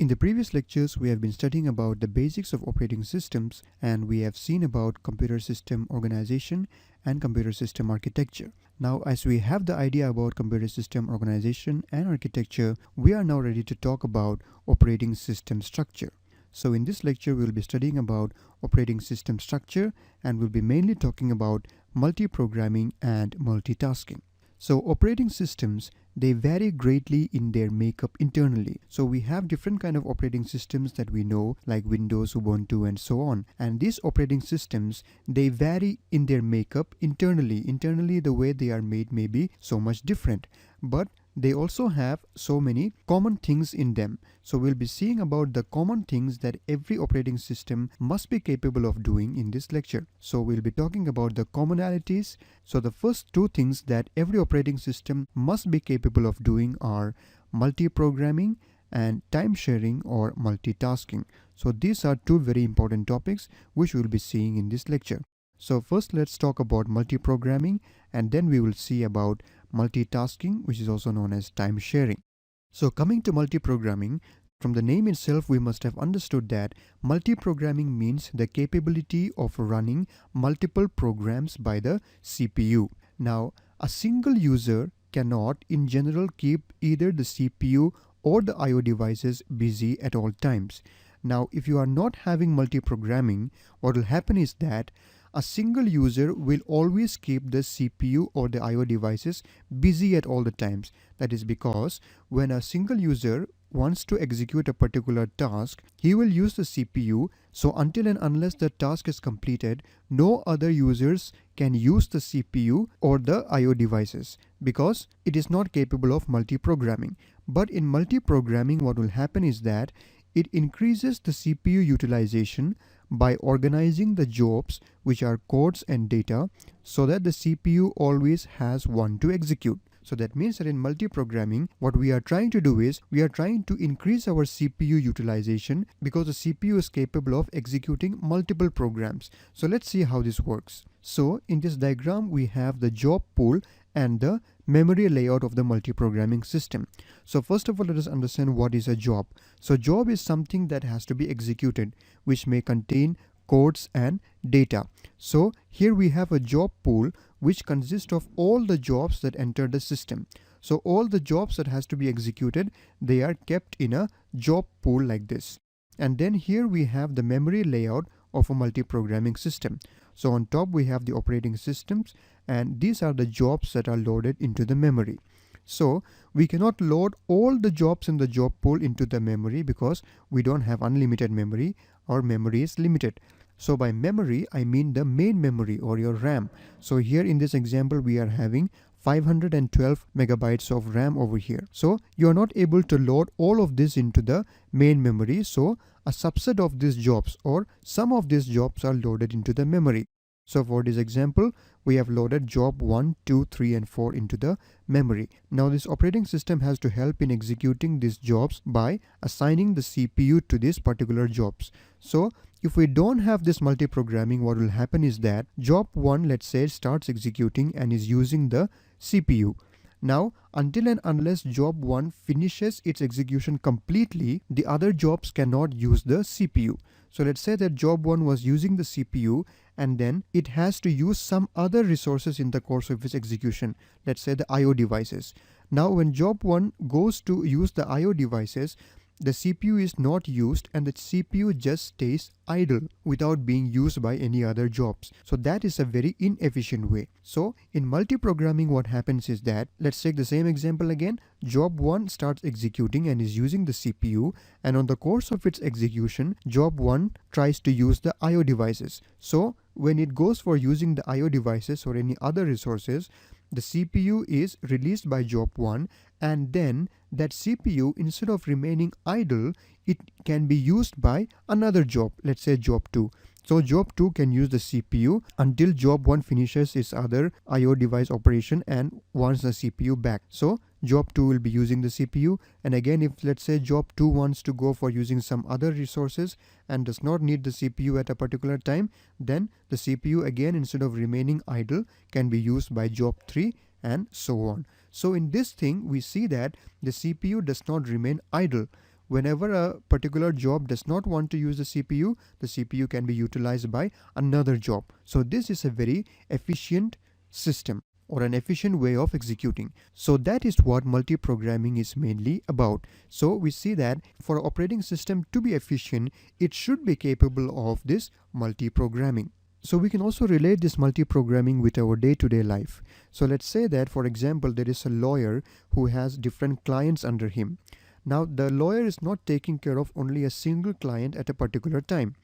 In the previous lectures, we have been studying about the basics of operating systems, and we have seen about computer system organization and computer system architecture. Now, as we have the idea about computer system organization and architecture, we are now ready to talk about operating system structure. So in this lecture, we will be studying about operating system structure, and we'll be mainly talking about multi-programming and multitasking. So operating systems, they vary greatly in their makeup internally. So we have different kind of operating systems that we know, like Windows, Ubuntu, and so on. And these operating systems, they vary in their makeup internally. Internally, the way they are made may be so much different, but they also have so many common things in them. So we'll be seeing about the common things that every operating system must be capable of doing in this lecture. So we'll be talking about the commonalities. So the first two things that every operating system must be capable of doing are multi-programming and time sharing or multitasking. So these are two very important topics which we'll be seeing in this lecture. So first let's talk about multi-programming, and then we will see about multitasking, which is also known as time sharing. So coming to multi-programming, from the name itself we must have understood that multi-programming means the capability of running multiple programs by the CPU. Now, a single user cannot in general keep either the CPU or the I/O devices busy at all times. Now, if you are not having multi-programming, what will happen is that a single user will always keep the CPU or the I/O devices busy at all the times. That is because when a single user wants to execute a particular task, he will use the CPU. So until and unless the task is completed, no other users can use the CPU or the I/O devices because it is not capable of multi-programming. But in multi-programming, what will happen is that it increases the CPU utilization by organizing the jobs, which are codes and data, so that the CPU always has one to execute. So that means that in multi-programming, what we are trying to do is we are trying to increase our CPU utilization because the CPU is capable of executing multiple programs. So let's see how this works. So in this diagram, we have the job pool and the memory layout of the multi-programming system. So first of all, let us understand what is a job. So job is something that has to be executed, which may contain codes and data. So here we have a job pool which consists of all the jobs that enter the system. So all the jobs that has to be executed, they are kept in a job pool like this. And then here we have the memory layout of a multi-programming system. So on top we have the operating systems, and these are the jobs that are loaded into the memory. So we cannot load all the jobs in the job pool into the memory because we don't have unlimited memory. Our memory is limited. So by memory, I mean the main memory or your RAM. So here in this example, we are having 512 megabytes of RAM over here. So you are not able to load all of this into the main memory. So a subset of these jobs or some of these jobs are loaded into the memory. So for this example, we have loaded job 1, 2, 3 and 4 into the memory. Now this operating system has to help in executing these jobs by assigning the CPU to these particular jobs. So if we don't have this multi-programming, what will happen is that job 1, let's say, starts executing and is using the CPU. Now, until and unless job 1 finishes its execution completely, the other jobs cannot use the CPU. So let's say that job 1 was using the CPU and then it has to use some other resources in the course of its execution. Let's say the I/O devices. Now when job 1 goes to use the I/O devices, the CPU is not used and the CPU just stays idle without being used by any other jobs. So that is a very inefficient way. So in multi-programming, what happens is that, let's take the same example again. Job 1 starts executing and is using the CPU, and on the course of its execution, job 1 tries to use the I/O devices. So when it goes for using the I/O devices or any other resources, the CPU is released by job 1, and then that CPU, instead of remaining idle, it can be used by another job, let's say job 2. So job 2 can use the CPU until job 1 finishes its other I/O device operation and wants the CPU back. So job 2 will be using the CPU, and again, if let's say job 2 wants to go for using some other resources and does not need the CPU at a particular time, then the CPU again, instead of remaining idle, can be used by job 3 and so on. So in this thing, we see that the CPU does not remain idle. whenever a particular job does not want to use the CPU can be utilized by another job. So this is a very efficient system or an efficient way of executing. So that is what multi-programming is mainly about. So we see that for operating system to be efficient, it should be capable of this multi-programming. So we can also relate this multi-programming with our day-to-day life. So let's say that, for example, there is a lawyer who has different clients under him. Now the lawyer is not taking care of only a single client at a particular time.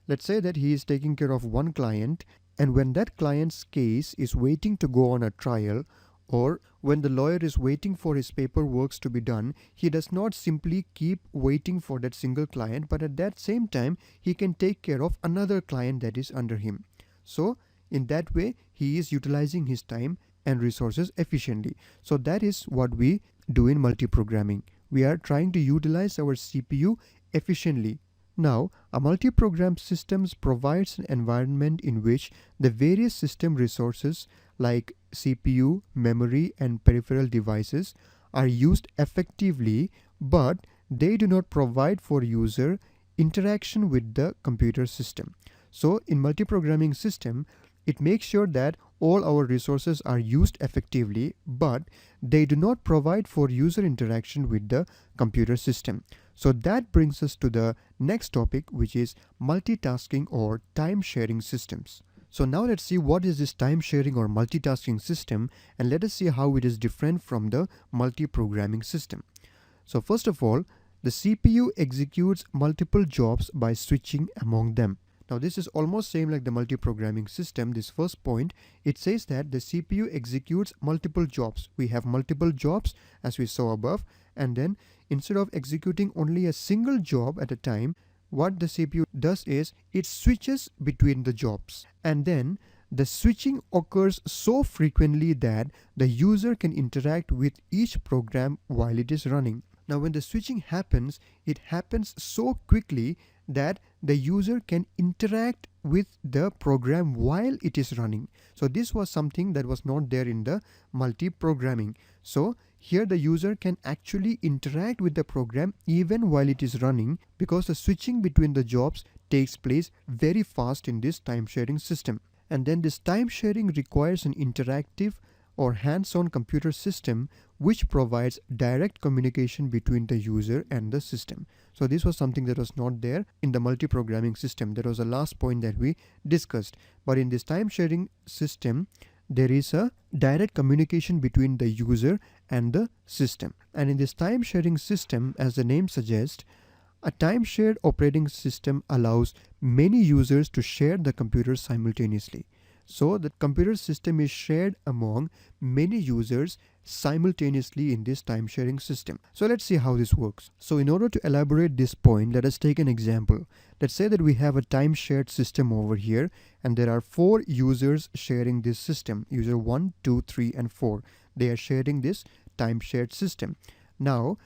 Let's say that he is taking care of one client, and when that client's case is waiting to go on a trial, or when the lawyer is waiting for his paperwork to be done, he does not simply keep waiting for that single client, but at that same time he can take care of another client that is under him. So in that way he is utilizing his time and resources efficiently. So that is what we do in multi-programming. We are trying to utilize our CPU efficiently. Now, a multi-program systems provides an environment in which the various system resources like CPU, memory, and peripheral devices are used effectively, but they do not provide for user interaction with the computer system. So in multi-programming system, it makes sure that all our resources are used effectively, but they do not provide for user interaction with the computer system. So that brings us to the next topic, which is multitasking or time sharing systems. So now let's see what is this time sharing or multitasking system, and let us see how it is different from the multi-programming system. So first of all, the CPU executes multiple jobs by switching among them. Now this is almost same like the multi-programming system. This first point, it says that the CPU executes multiple jobs. We have multiple jobs as we saw above, and then instead of executing only a single job at a time, what the CPU does is it switches between the jobs, and then the switching occurs so frequently that the user can interact with each program while it is running. Now when the switching happens, it happens so quickly that the user can interact with the program while it is running. So this was something that was not there in the multi-programming. So here the user can actually interact with the program even while it is running, because the switching between the jobs takes place very fast in this time sharing system. And then this time sharing requires an interactive or hands-on computer system which provides direct communication between the user and the system. So this was something that was not there in the multi-programming system. That was the last point that we discussed. But in this time sharing system, there is a direct communication between the user and the system. And in this time sharing system, as the name suggests, a time shared operating system allows many users to share the computer simultaneously. So the computer system is shared among many users simultaneously in this time sharing system. So let's see how this works. So in order to elaborate this point, let us take an example. Let's say that we have a time shared system over here, and there are 4 users sharing this system. User 1, 2, 3, and 4. They are sharing this time shared system. Now,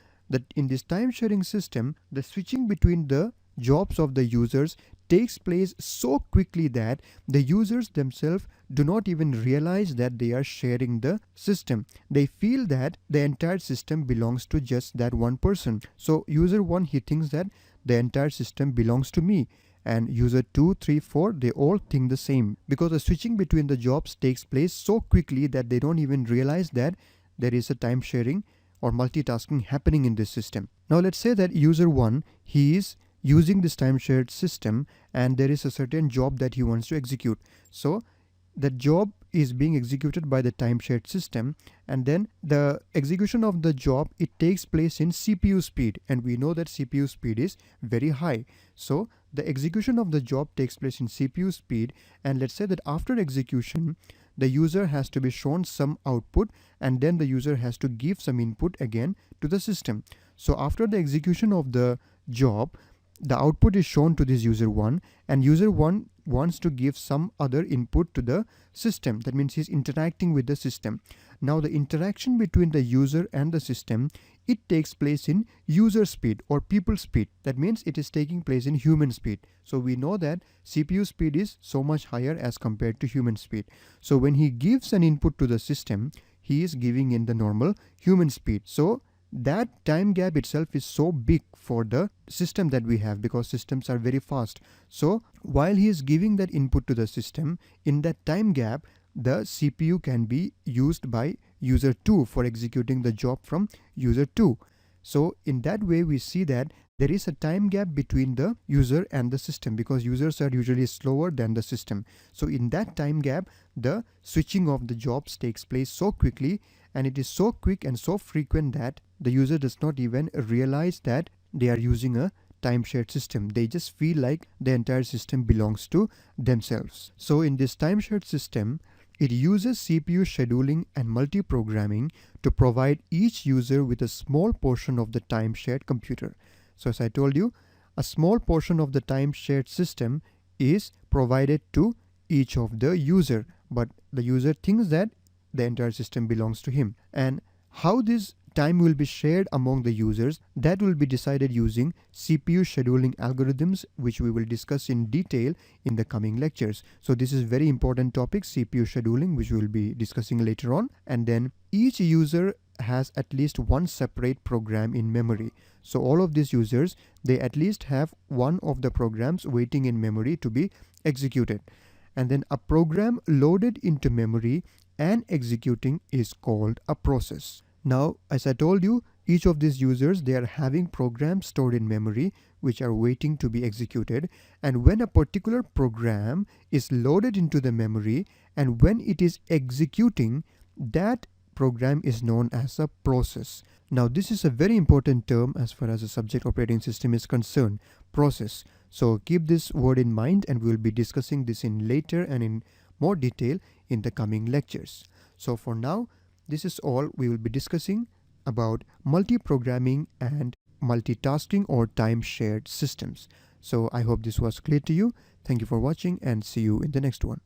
in this time sharing system, the switching between the jobs of the users takes place so quickly that the users themselves do not even realize that they are sharing the system. They feel that the entire system belongs to just that one person. So user 1, he thinks that the entire system belongs to me, and user 2, 3, 4, they all think the same, because the switching between the jobs takes place so quickly that they don't even realize that there is a time sharing or multitasking happening in this system. Now let's say that user 1, he is using this time shared system, and there is a certain job that he wants to execute. So the job is being executed by the time shared system, and then the execution of the job, it takes place in CPU speed, and we know that CPU speed is very high. So the execution of the job takes place in CPU speed, and let's say that after execution, the user has to be shown some output, and then the user has to give some input again to the system. So after the execution of the job, the output is shown to this user 1, and user 1 wants to give some other input to the system. That means he's interacting with the system. Now the interaction between the user and the system, it takes place in user speed or people speed. That means it is taking place in human speed. So we know that CPU speed is so much higher as compared to human speed. So when he gives an input to the system, he is giving in the normal human speed. So that time gap itself is so big for the system that we have, because systems are very fast. So while he is giving that input to the system, in that time gap, the CPU can be used by user 2 for executing the job from user 2. So in that way, we see that there is a time gap between the user and the system, because users are usually slower than the system. So in that time gap, the switching of the jobs takes place so quickly, and it is so quick and so frequent that the user does not even realize that they are using a time shared system. They just feel like the entire system belongs to themselves. So in this time shared system, it uses CPU scheduling and multi-programming to provide each user with a small portion of the time shared computer. So as I told you, a small portion of the time shared system is provided to each of the user, but the user thinks that the entire system belongs to him. And how this time will be shared among the users, that will be decided using CPU scheduling algorithms, which we will discuss in detail in the coming lectures. So this is very important topic, CPU scheduling, which we will be discussing later on. And then each user has at least one separate program in memory. So all of these users, they at least have one of the programs waiting in memory to be executed. And then a program loaded into memory and executing is called a process. Now, as I told you, each of these users, they are having programs stored in memory which are waiting to be executed. And when a particular program is loaded into the memory and when it is executing, that program is known as a process. Now, this is a very important term as far as a subject operating system is concerned, process. So keep this word in mind, and we will be discussing this in later and in more detail in the coming lectures. So for now, this is all we will be discussing about multi-programming and multitasking or time shared systems. So I hope this was clear to you. Thank you for watching, and see you in the next one.